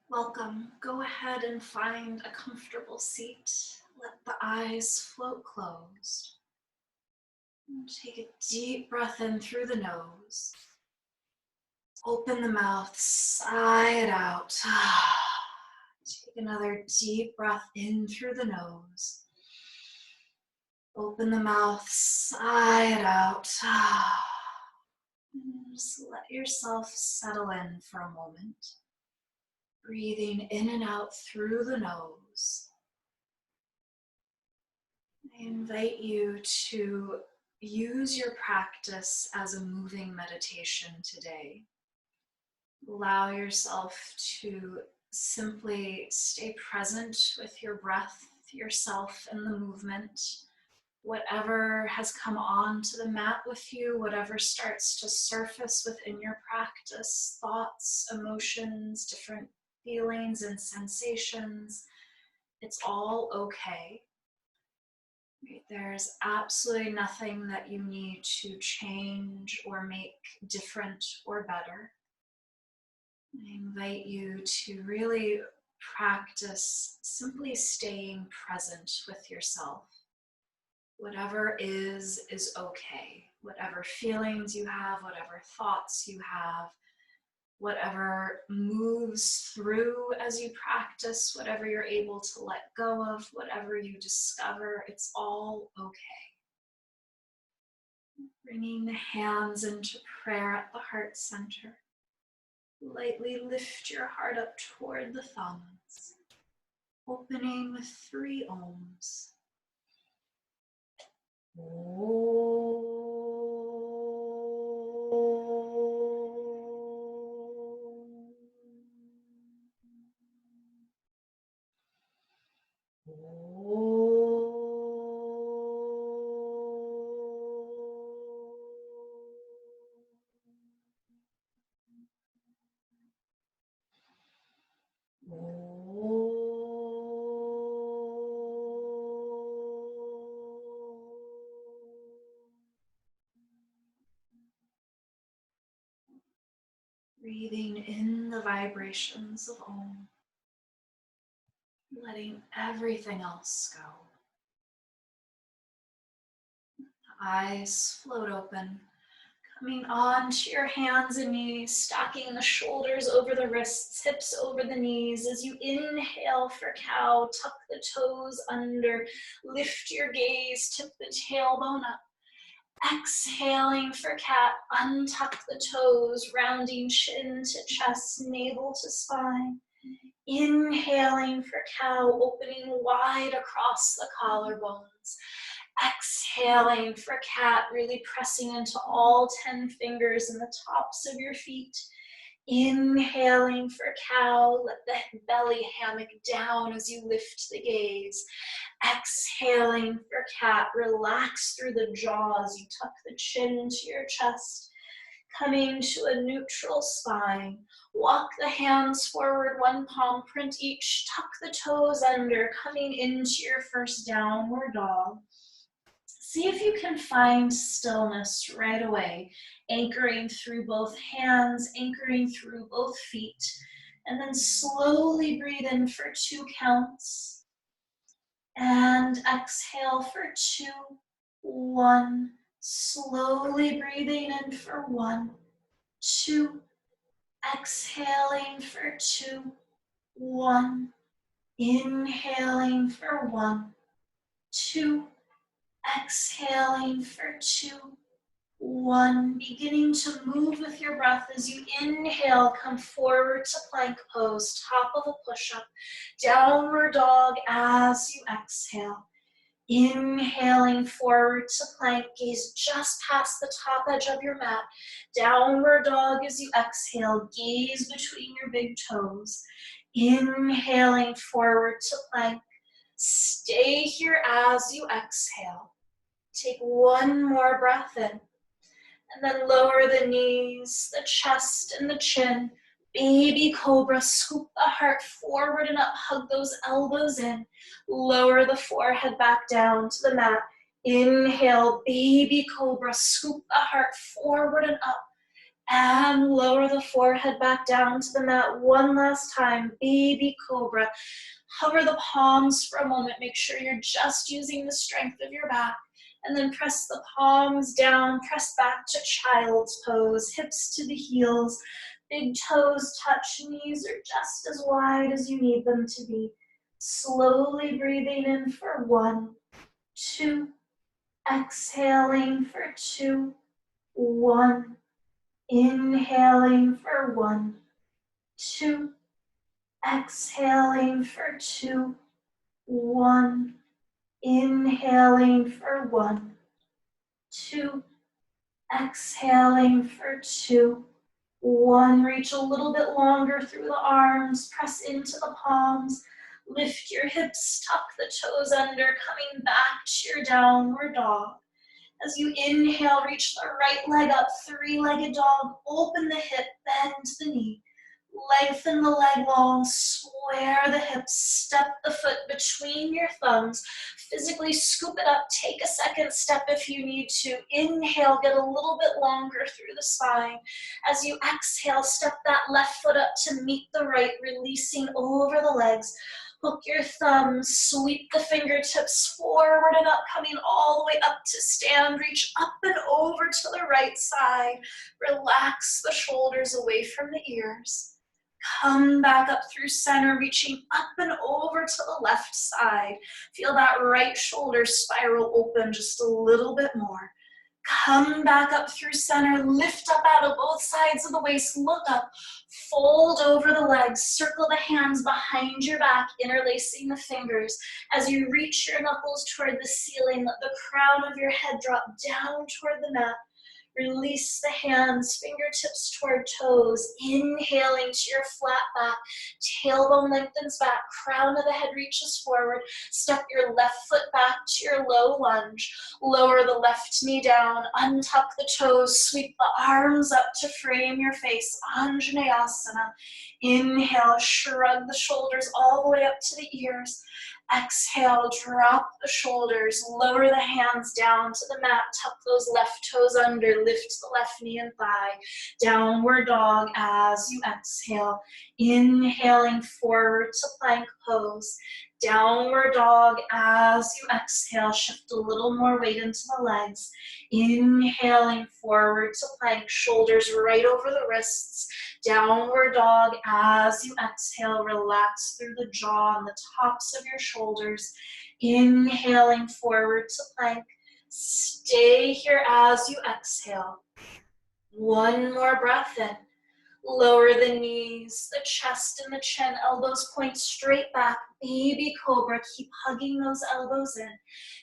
Welcome. Go ahead and find a comfortable seat. Let the eyes float closed. And take a deep breath in through the nose. Open the mouth, sigh it out. Take another deep breath in through the nose. Open the mouth, sigh it out. And just let yourself settle in for a moment. Breathing in and out through the nose. I invite you to use your practice as a moving meditation today. Allow yourself to simply stay present with your breath, yourself, and the movement. Whatever has come onto the mat with you, whatever starts to surface within your practice, thoughts, emotions, different feelings and sensations, it's all okay. There's absolutely nothing that you need to change or make different or better. I invite you to really practice simply staying present with yourself. Whatever is okay. Whatever feelings you have, whatever thoughts you have, whatever moves through as you practice, whatever you're able to let go of, whatever you discover, it's all okay. Bringing the hands into prayer at the heart center. Lightly lift your heart up toward the thumbs, opening with 3 ohms. Breathing in the vibrations of Om, letting everything else go. Eyes float open, coming onto your hands and knees, stacking the shoulders over the wrists, hips over the knees. As you inhale for cow, tuck the toes under, lift your gaze, tip the tailbone up. Exhaling for cat, untuck the toes, rounding chin to chest, navel to spine. Inhaling for cow, opening wide across the collarbones. Exhaling for cat, really pressing into all 10 fingers in the tops of your feet. Inhaling for cow, let the belly hammock down as you lift the gaze. Exhaling for cat, relax through the jaws. You tuck the chin to your chest. Coming to a neutral spine. Walk the hands forward, 1 palm print each. Tuck the toes under, coming into your first downward dog. See if you can find stillness right away, anchoring through both hands, anchoring through both feet, and then slowly breathe in for 2 counts. And exhale for 2, 1. Slowly breathing in for 1, 2. Exhaling for 2, 1. Inhaling for 1, 2. Exhaling for 2, 1. Beginning to move with your breath as you inhale, come forward to plank pose, top of a push-up, downward dog as you exhale. Inhaling forward to plank, gaze just past the top edge of your mat. Downward dog as you exhale, gaze between your big toes. Inhaling forward to plank. Stay here as you exhale. Take 1 more breath in. And then lower the knees, the chest, and the chin. Baby cobra, scoop the heart forward and up, hug those elbows in. Lower the forehead back down to the mat. Inhale, baby cobra, scoop the heart forward and up. And lower the forehead back down to the mat one last time. Baby cobra. Hover the palms for a moment. Make sure you're just using the strength of your back. And then press the palms down. Press back to child's pose. Hips to the heels. Big toes touch. Knees are just as wide as you need them to be. Slowly breathing in for 1, 2. Exhaling for 2, 1. Inhaling for 1, 2. Exhaling for 2, 1. Inhaling for 1, 2. Exhaling for 2, 1. Reach a little bit longer through the arms. Press into the palms. Lift your hips, tuck the toes under, coming back to your downward dog. As you inhale, reach the right leg up, three-legged dog. Open the hip, bend the knee. Lengthen the leg long, square the hips, step the foot between your thumbs. Physically scoop it up, take a second step if you need to. Inhale, get a little bit longer through the spine. As you exhale, step that left foot up to meet the right, releasing over the legs. Hook your thumbs, sweep the fingertips forward and up, coming all the way up to stand. Reach up and over to the right side. Relax the shoulders away from the ears. Come back up through center, reaching up and over to the left side. Feel that right shoulder spiral open just a little bit more. Come back up through center, lift up out of both sides of the waist, look up, fold over the legs, circle the hands behind your back, interlacing the fingers. As you reach your knuckles toward the ceiling, let the crown of your head drop down toward the mat. Release the hands, fingertips toward toes, inhaling to your flat back, tailbone lengthens back, crown of the head reaches forward, step your left foot back to your low lunge, lower the left knee down, untuck the toes, sweep the arms up to frame your face, Anjaneyasana. Inhale, shrug the shoulders all the way up to the ears. Exhale, drop the shoulders, lower the hands down to the mat, tuck those left toes under, lift the left knee and thigh. Downward dog as you exhale. Inhaling forward to plank pose. Downward dog as you exhale. Shift a little more weight into the legs. Inhaling forward to plank, shoulders right over the wrists. Downward dog as you exhale. Relax through the jaw and the tops of your shoulders. Inhaling forward to plank. Stay here as you exhale. One more breath in. Lower the knees, the chest and the chin, elbows point straight back. Baby cobra, keep hugging those elbows in.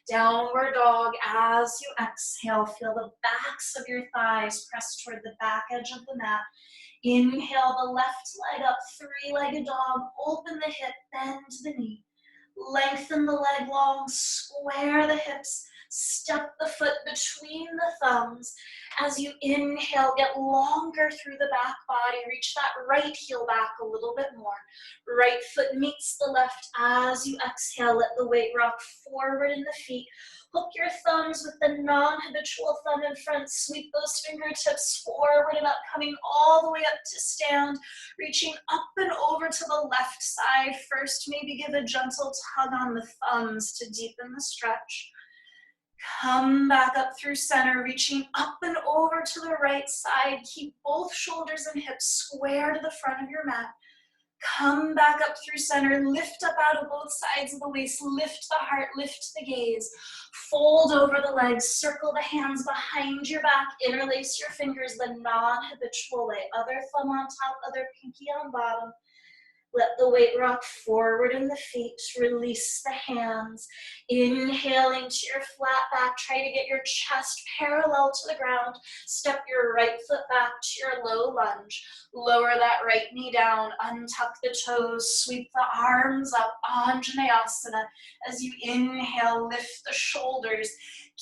Downward dog as you exhale. Feel the backs of your thighs press toward the back edge of the mat. Inhale the left leg up, three-legged dog. Open the hip, bend the knee. Lengthen the leg long, square the hips. Step the foot between the thumbs. As you inhale, get longer through the back body. Reach that right heel back a little bit more. Right foot meets the left as you exhale. Let the weight rock forward in the feet. Hook your thumbs with the non-habitual thumb in front. Sweep those fingertips forward and up, coming all the way up to stand. Reaching up and over to the left side. First, maybe give a gentle tug on the thumbs to deepen the stretch. Come back up through center, reaching up and over to the right side. Keep both shoulders and hips square to the front of your mat. Come back up through center, lift up out of both sides of the waist, lift the heart, lift the gaze. Fold over the legs, circle the hands behind your back, interlace your fingers the non-habitual way. Other thumb on top, other pinky on bottom. Let the weight rock forward in the feet, release the hands. Inhaling to your flat back, try to get your chest parallel to the ground. Step your right foot back to your low lunge. Lower that right knee down, untuck the toes, sweep the arms up, Anjaneyasana. As you inhale, lift the shoulders.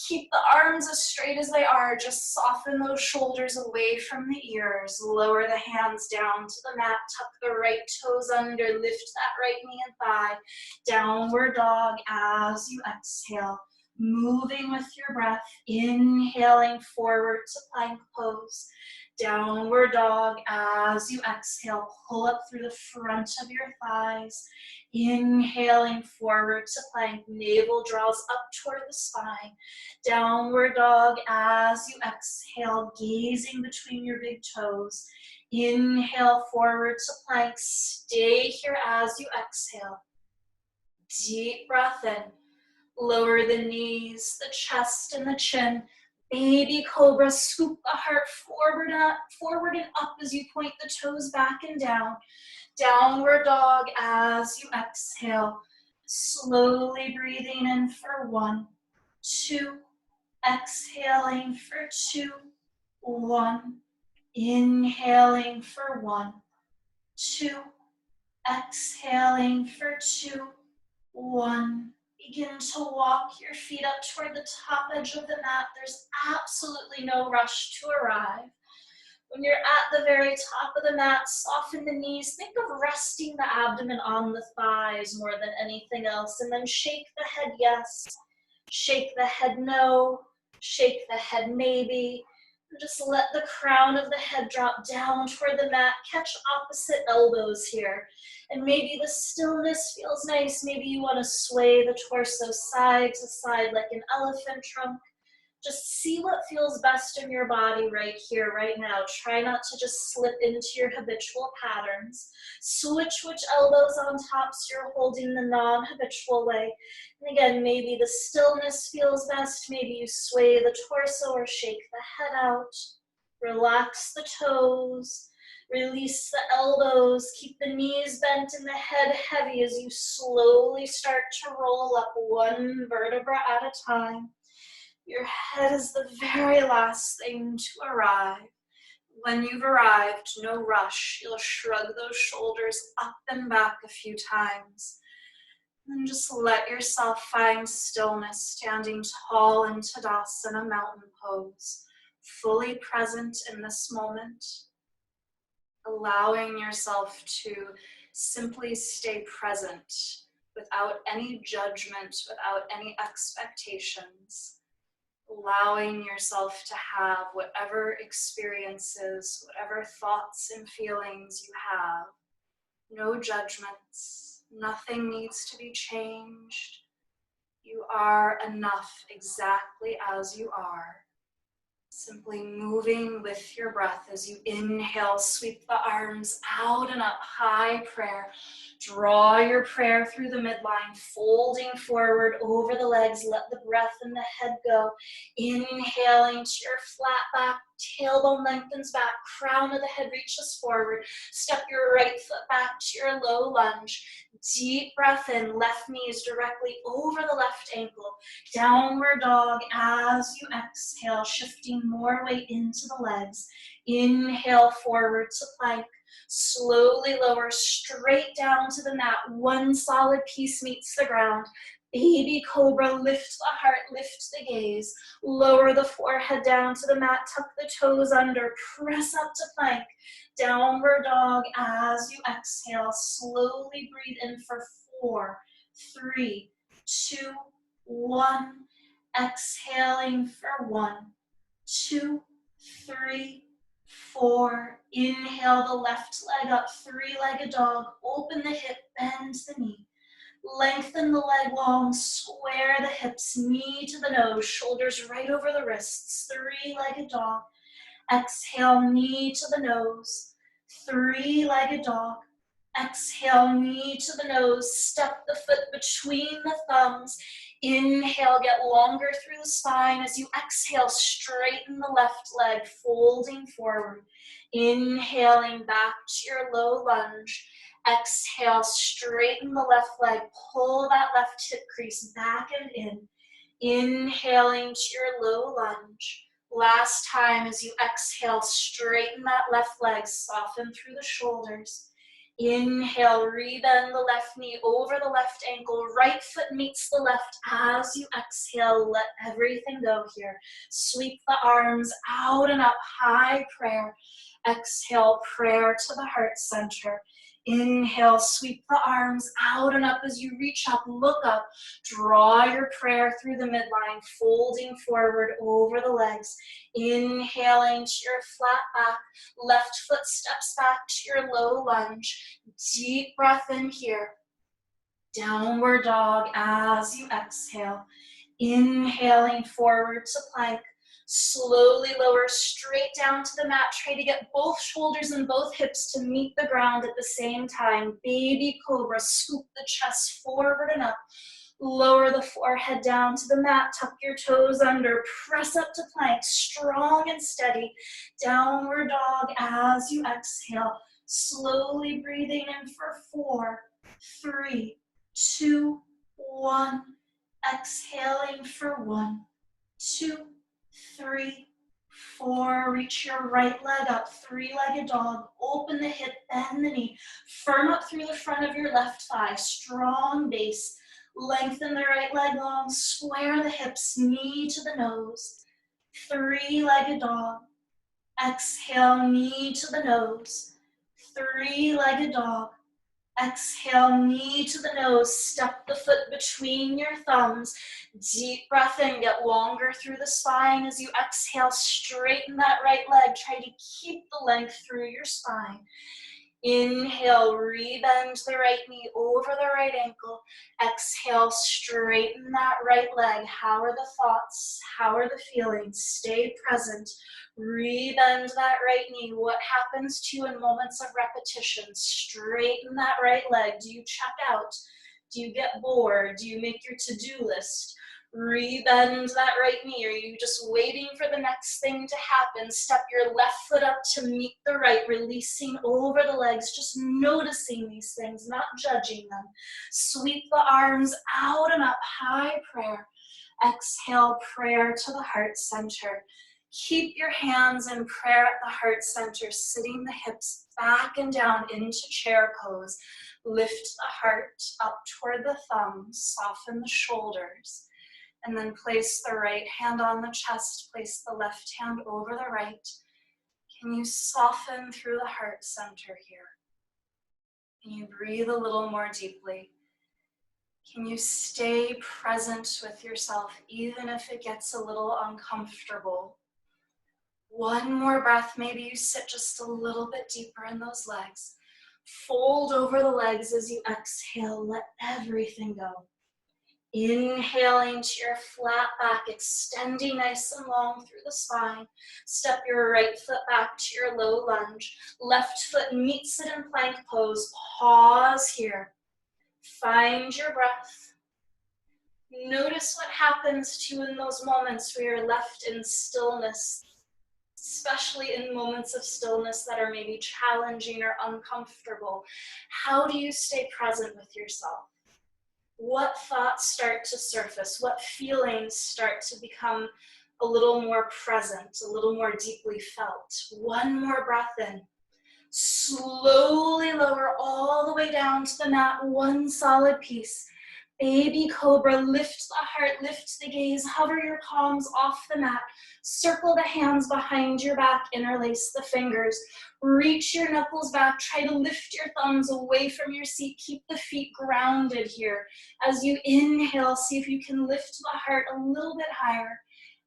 Keep the arms as straight as they are. Just soften those shoulders away from the ears. Lower the hands down to the mat. Tuck the right toes under. Lift that right knee and thigh. Downward dog as you exhale. Moving with your breath. Inhaling forward to plank pose. Downward dog. As you exhale, pull up through the front of your thighs. Inhaling forward to plank, navel draws up toward the spine. Downward dog. As you exhale, gazing between your big toes. Inhale forward to plank, stay here as you exhale. Deep breath in, lower the knees, the chest and the chin. Baby cobra, scoop the heart forward and up as you point the toes back and down. Downward dog as you exhale. Slowly breathing in for 1, 2. Exhaling for 2, 1. Inhaling for 1, 2. Exhaling for 2, 1. Begin to walk your feet up toward the top edge of the mat. There's absolutely no rush to arrive. When you're at the very top of the mat, soften the knees. Think of resting the abdomen on the thighs more than anything else. And then shake the head yes, shake the head no, shake the head maybe. And just let the crown of the head drop down toward the mat. Catch opposite elbows here. And maybe the stillness feels nice. Maybe you want to sway the torso side to side like an elephant trunk. Just see what feels best in your body right here, right now. Try not to just slip into your habitual patterns. Switch which elbows on top so you're holding the non-habitual way. And again, maybe the stillness feels best. Maybe you sway the torso or shake the head out. Relax the toes. Release the elbows. Keep the knees bent and the head heavy as you slowly start to roll up one vertebra at a time. Your head is the very last thing to arrive. When you've arrived, no rush. You'll shrug those shoulders up and back a few times. And just let yourself find stillness, standing tall in Tadasana, mountain pose, fully present in this moment. Allowing yourself to simply stay present without any judgment, without any expectations. Allowing yourself to have whatever experiences, whatever thoughts and feelings you have. No judgments. Nothing needs to be changed. You are enough exactly as you are. Simply moving with your breath as you inhale, sweep the arms out and up, high prayer. Draw your prayer through the midline, folding forward over the legs. Let the breath and the head go. Inhaling to your flat back, tailbone lengthens back, crown of the head reaches forward. Step your right foot back to your low lunge. Deep breath in, left knee is directly over the left ankle. Downward dog as you exhale, shifting more weight into the legs. Inhale forward to plank. Slowly lower straight down to the mat. One solid piece meets the ground. Baby cobra, lift the heart, lift the gaze. Lower the forehead down to the mat, tuck the toes under, press up to plank. Downward dog as you exhale. Slowly breathe in for 4, 3, 2, 1. Exhaling for 1, 2, 3, 4. Inhale the left leg up, 3-legged dog. Open the hip, bend the knee. Lengthen the leg long, square the hips, knee to the nose, shoulders right over the wrists. 3-legged dog. Exhale, knee to the nose. 3-legged dog. Exhale, knee to the nose. Step the foot between the thumbs. Inhale, get longer through the spine. As you exhale, straighten the left leg, folding forward. Inhaling back to your low lunge. Exhale, straighten the left leg. Pull that left hip crease back and in. Inhaling to your low lunge. Last time as you exhale, straighten that left leg, soften through the shoulders. Inhale, rebend the left knee over the left ankle. Right foot meets the left as you exhale. Let everything go here. Sweep the arms out and up, high prayer. Exhale, prayer to the heart center. Inhale, sweep the arms out and up as you reach up, look up, draw your prayer through the midline, folding forward over the legs. Inhaling to your flat back, left foot steps back to your low lunge. Deep breath in here. Downward dog as you exhale. Inhaling forward to plank. Slowly lower straight down to the mat. Try to get both shoulders and both hips to meet the ground at the same time. Baby cobra, scoop the chest forward and up. Lower the forehead down to the mat. Tuck your toes under. Press up to plank, strong and steady. Downward dog as you exhale. Slowly breathing in for 4, 3, 2, 1. Exhaling for 1, 2, 3, 4. Reach your right leg up, three-legged dog. Open the hip, bend the knee. Firm up through the front of your left thigh. Strong base. Lengthen the right leg long. Square the hips, knee to the nose. Three-legged dog. Exhale, knee to the nose. Three-legged dog. Exhale, knee to the nose, step the foot between your thumbs. Deep breath in, get longer through the spine as you exhale, straighten that right leg. Try to keep the length through your spine. Inhale, rebend the right knee over the right ankle. Exhale, straighten that right leg. How are the thoughts? How are the feelings? Stay present. Rebend that right knee. What happens to you in moments of repetition? Straighten that right leg. Do you check out? Do you get bored? Do you make your to-do list? Rebend that right knee. Are you just waiting for the next thing to happen? Step your left foot up to meet the right, releasing over the legs, just noticing these things, not judging them. Sweep the arms out and up, high prayer. Exhale, prayer to the heart center. Keep your hands in prayer at the heart center, sitting the hips back and down into chair pose. Lift the heart up toward the thumbs, soften the shoulders. And then place the right hand on the chest, place the left hand over the right. Can you soften through the heart center here? Can you breathe a little more deeply? Can you stay present with yourself, even if it gets a little uncomfortable? One more breath, maybe you sit just a little bit deeper in those legs. Fold over the legs as you exhale, let everything go. Inhaling to your flat back, extending nice and long through the spine. Step your right foot back to your low lunge. Left foot meets it in plank pose. Pause here. Find your breath. Notice what happens to you in those moments where you're left in stillness, especially in moments of stillness that are maybe challenging or uncomfortable. How do you stay present with yourself? What thoughts start to surface? What feelings start to become a little more present, a little more deeply felt? One more breath in. Slowly lower all the way down to the mat, one solid piece. Baby cobra, lift the heart, lift the gaze, hover your palms off the mat. Circle the hands behind your back, interlace the fingers. Reach your knuckles back, try to lift your thumbs away from your seat. Keep the feet grounded here. As you inhale, see if you can lift the heart a little bit higher.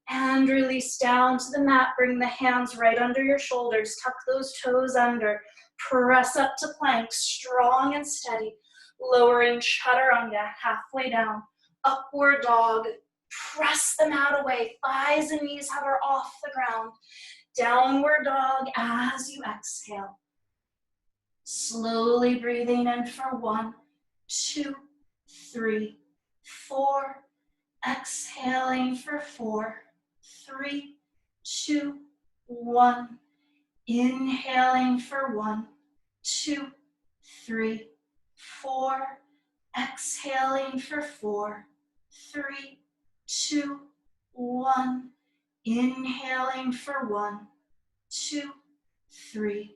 And release down to the mat, bring the hands right under your shoulders, tuck those toes under. Press up to plank, strong and steady. Lowering chaturanga, halfway down. Upward dog, press the mat away. Thighs and knees hover off the ground. Downward dog as you exhale. Slowly breathing in for 1, 2, 3, 4. Exhaling for 4, 3, 2, 1. Inhaling for 1, 2, 3, 4. Exhaling for 4, 3, 2, 1. Inhaling for 1, 2, 3,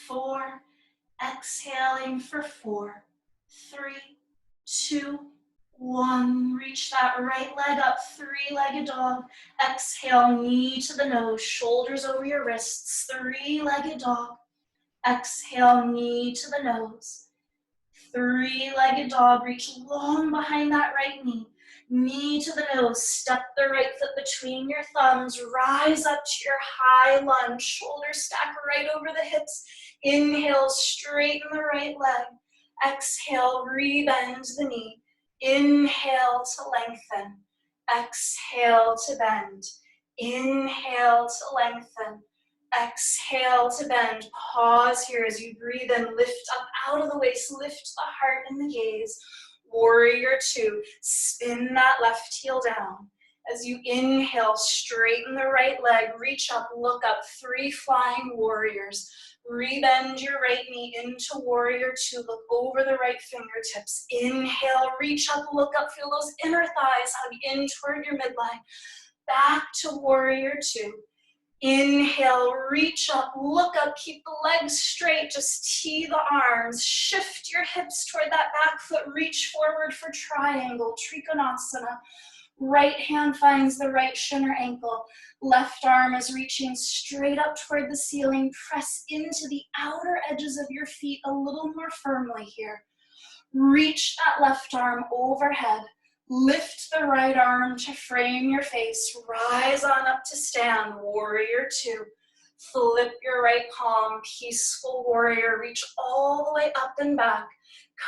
4. Exhaling for 4, 3, 2, 1. Reach that right leg up, three-legged dog. Exhale, knee to the nose, shoulders over your wrists, three-legged dog. Exhale, knee to the nose. Three-legged dog, reach long behind that right knee. Knee to the nose, step the right foot between your thumbs, rise up to your high lunge, shoulders stack right over the hips. Inhale, straighten the right leg. Exhale, rebend the knee. Inhale to lengthen. Exhale to bend. Inhale to lengthen. Exhale to bend. Pause here as you breathe in. Lift up out of the waist. Lift the heart and the gaze. Warrior two. Spin that left heel down. As you inhale, straighten the right leg. Reach up, look up. Three flying warriors. Rebend your right knee into warrior two. Look over the right fingertips. Inhale, reach up, look up. Feel those inner thighs hug in toward your midline. Back to warrior two. Inhale, reach up, look up, keep the legs straight, just tee the arms, shift your hips toward that back foot, reach forward for triangle, Trikonasana. Right hand finds the right shin or ankle, left arm is reaching straight up toward the ceiling, press into the outer edges of your feet a little more firmly here. Reach that left arm overhead. Lift the right arm to frame your face. Rise on up to stand, warrior two. Flip your right palm, peaceful warrior. Reach all the way up and back.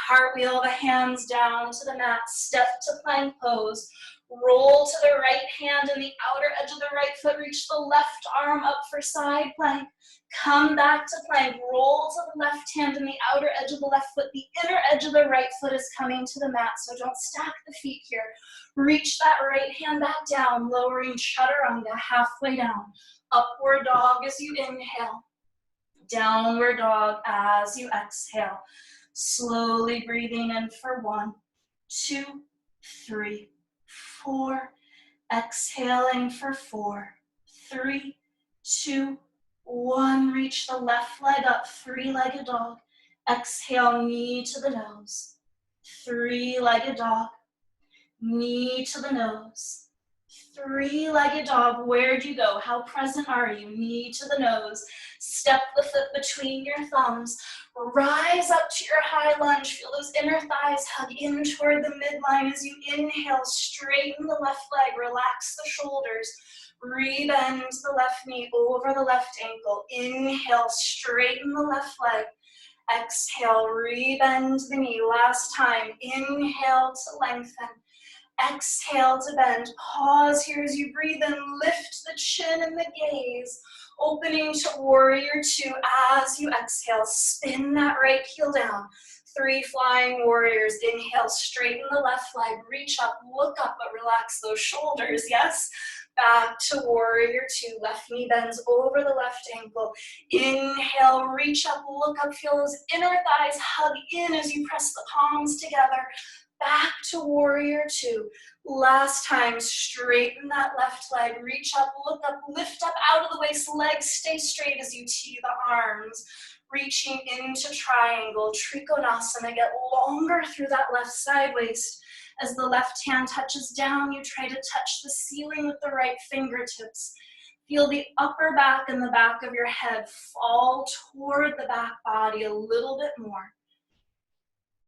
Cartwheel the hands down to the mat. Step to plank pose. Roll to the right hand and the outer edge of the right foot. Reach the left arm up for side plank. Come back to plank, roll to the left hand and the outer edge of the left foot. The inner edge of the right foot is coming to the mat, so don't stack the feet here. Reach that right hand back down, lowering chaturanga halfway down. Upward dog as you inhale. Downward dog as you exhale. Slowly breathing in for 1, 2, 3, 4. Exhaling for 4, 3, 2, 1, reach the left leg up, three-legged dog. Exhale, knee to the nose. Three-legged dog, knee to the nose. Three-legged dog, where'd you go? How present are you? Knee to the nose. Step the foot between your thumbs. Rise up to your high lunge. Feel those inner thighs hug in toward the midline as you inhale. Straighten the left leg. Relax the shoulders. Rebend the left knee over the left ankle. Inhale, straighten the left leg. Exhale, rebend the knee. Last time. Inhale to lengthen. Exhale to bend. Pause here as you breathe in. Lift the chin and the gaze. Opening to warrior two as you exhale. Spin that right heel down. Three flying warriors. Inhale, straighten the left leg. Reach up, look up, but relax those shoulders. Yes? Back to warrior two. Left knee bends over the left ankle. Inhale, reach up, look up. Feel those inner thighs hug in as you press the palms together. Back to warrior two. Last time, straighten that left leg, reach up, look up, lift up out of the waist, legs stay straight as you tee the arms. Reaching into triangle, Trikonasana, get longer through that left side waist. As the left hand touches down, you try to touch the ceiling with the right fingertips. Feel the upper back and the back of your head fall toward the back body a little bit more.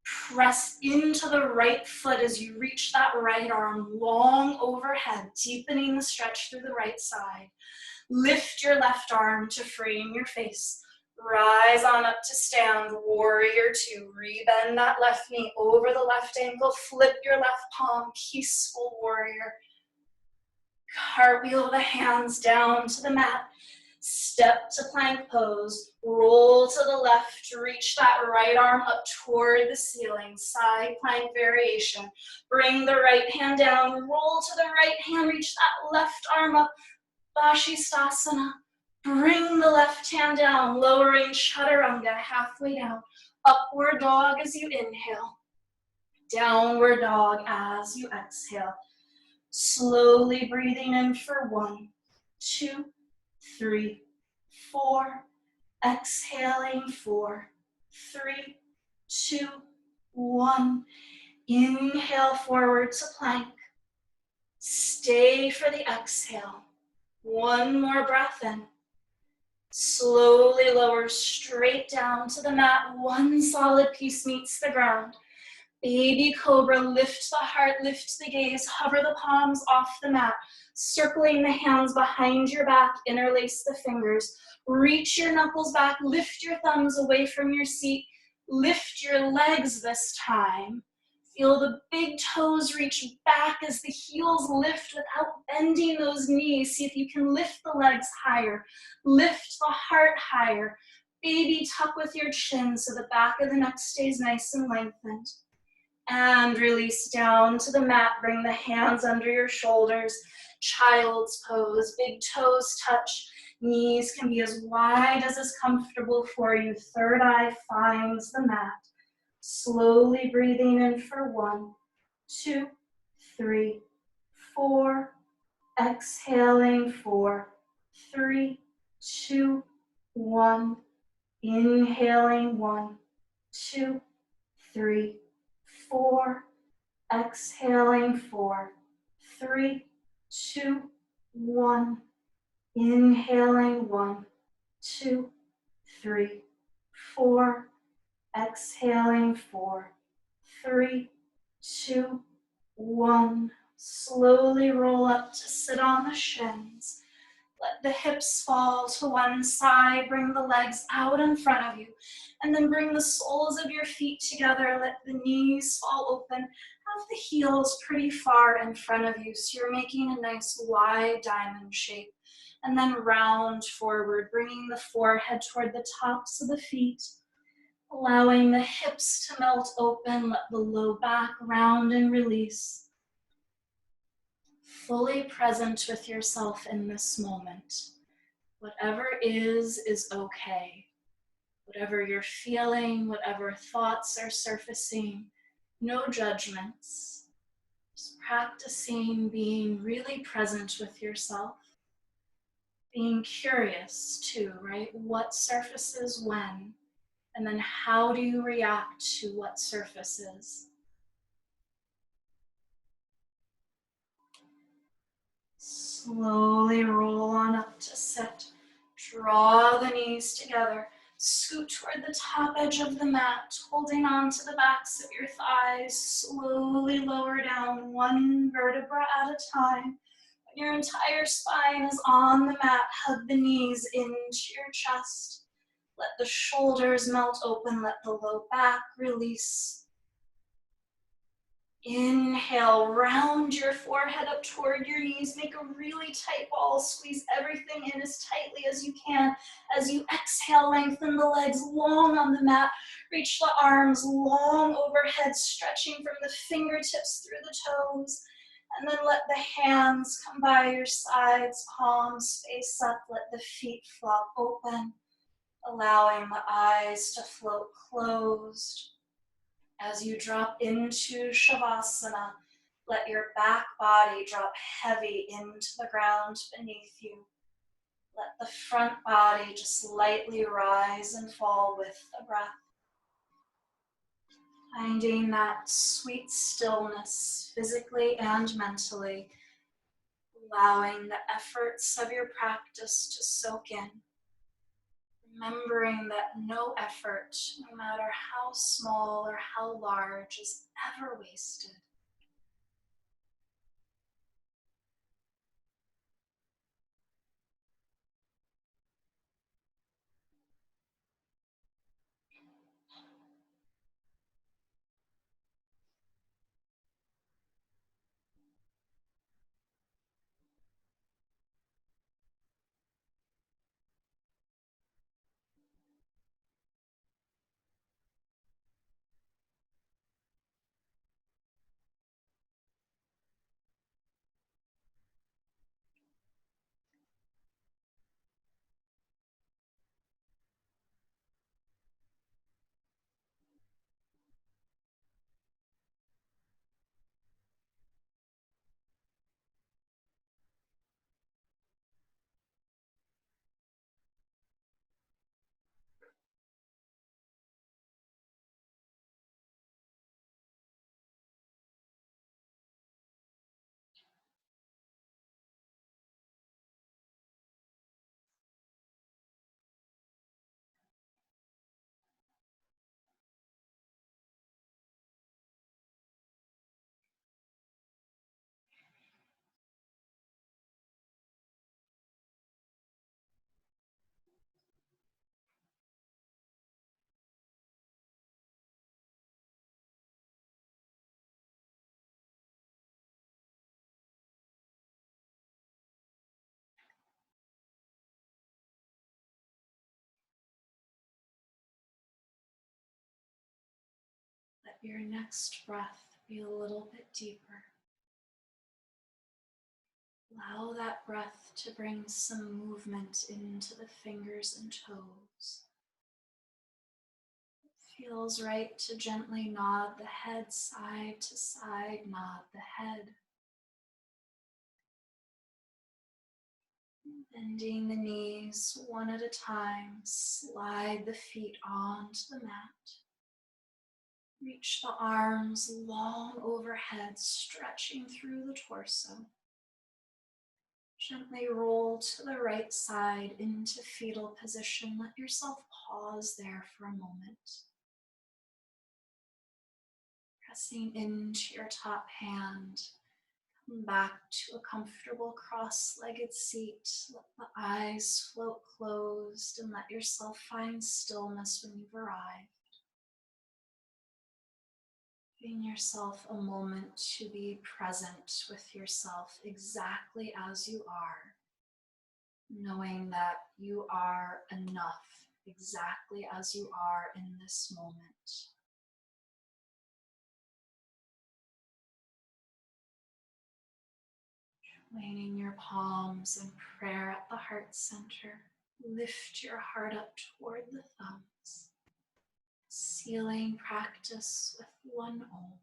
Press into the right foot as you reach that right arm long overhead, deepening the stretch through the right side. Lift your left arm to frame your face. Rise on up to stand, warrior two. Rebend that left knee over the left ankle. Flip your left palm, peaceful warrior. Cartwheel the hands down to the mat. Step to plank pose, roll to the left, reach that right arm up toward the ceiling, side plank variation. Bring the right hand down, roll to the right hand, reach that left arm up, Vashisthasana. Bring the left hand down, lowering chaturanga halfway down. Upward dog as you inhale, downward dog as you exhale. Slowly breathing in for 1, 2, 3, 4, exhaling 4, 3, 2, 1. Inhale forward to plank. Stay for the exhale. One more breath in. Slowly lower straight down to the mat. One solid piece meets the ground. Baby cobra, lift the heart, lift the gaze, hover the palms off the mat, circling the hands behind your back, interlace the fingers, reach your knuckles back, lift your thumbs away from your seat, lift your legs this time. Feel the big toes reach back as the heels lift without bending those knees. See if you can lift the legs higher, lift the heart higher. Baby, tuck with your chin so the back of the neck stays nice and lengthened. And release down to the mat. Bring the hands under your shoulders. Child's pose. Big toes touch. Knees can be as wide as is comfortable for you. Third eye finds the mat. Slowly breathing in for 1, 2, 3, 4. Exhaling 4, 3, 2, 1. Inhaling 1, 2, 3, 4. Exhaling 4, 3, 2, 1. Inhaling 1, 2, 3, 4. Exhaling 4, 3, 2, 1. Slowly roll up to sit on the shins. Let the hips fall to one side. Bring the legs out in front of you. And then bring the soles of your feet together. Let the knees fall open. Have the heels pretty far in front of you. So you're making a nice wide diamond shape. And then round forward, bringing the forehead toward the tops of the feet. Allowing the hips to melt open. Let the low back round and release. Fully present with yourself in this moment. Whatever is okay. Whatever you're feeling, whatever thoughts are surfacing, no judgments. Just practicing being really present with yourself. Being curious too, right? What surfaces when? And then how do you react to what surfaces? Slowly roll on up to sit. Draw the knees together. Scoot toward the top edge of the mat, holding on to the backs of your thighs. Slowly lower down, one vertebra at a time. When your entire spine is on the mat, hug the knees into your chest. Let the shoulders melt open. Let the low back release. Inhale, round your forehead up toward your knees. Make a really tight ball. Squeeze everything in as tightly as you can. As you exhale, lengthen the legs long on the mat. Reach the arms long overhead, stretching from the fingertips through the toes. And then let the hands come by your sides, palms face up. Let the feet flop open, allowing the eyes to float closed. As you drop into Shavasana, let your back body drop heavy into the ground beneath you. Let the front body just lightly rise and fall with the breath. Finding that sweet stillness physically and mentally, allowing the efforts of your practice to soak in. Remembering that no effort, no matter how small or how large, is ever wasted. your next breath be a little bit deeper. Allow that breath to bring some movement into the fingers and toes. It feels right to gently nod the head side to side, nod the head. Bending the knees one at a time, slide the feet onto the mat. Reach the arms long overhead, stretching through the torso. Gently roll to the right side into fetal position. Let yourself pause there for a moment. Pressing into your top hand. Come back to a comfortable cross-legged seat. Let the eyes float closed and let yourself find stillness when you've arrived. Giving yourself a moment to be present with yourself exactly as you are, knowing that you are enough exactly as you are in this moment. Joining your palms in prayer at the heart center, lift your heart up toward the thumbs. Sealing practice with one Om.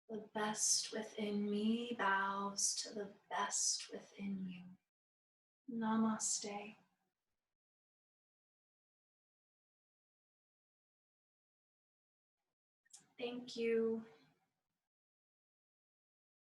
The best within me bows to the best within you. Namaste. Thank you.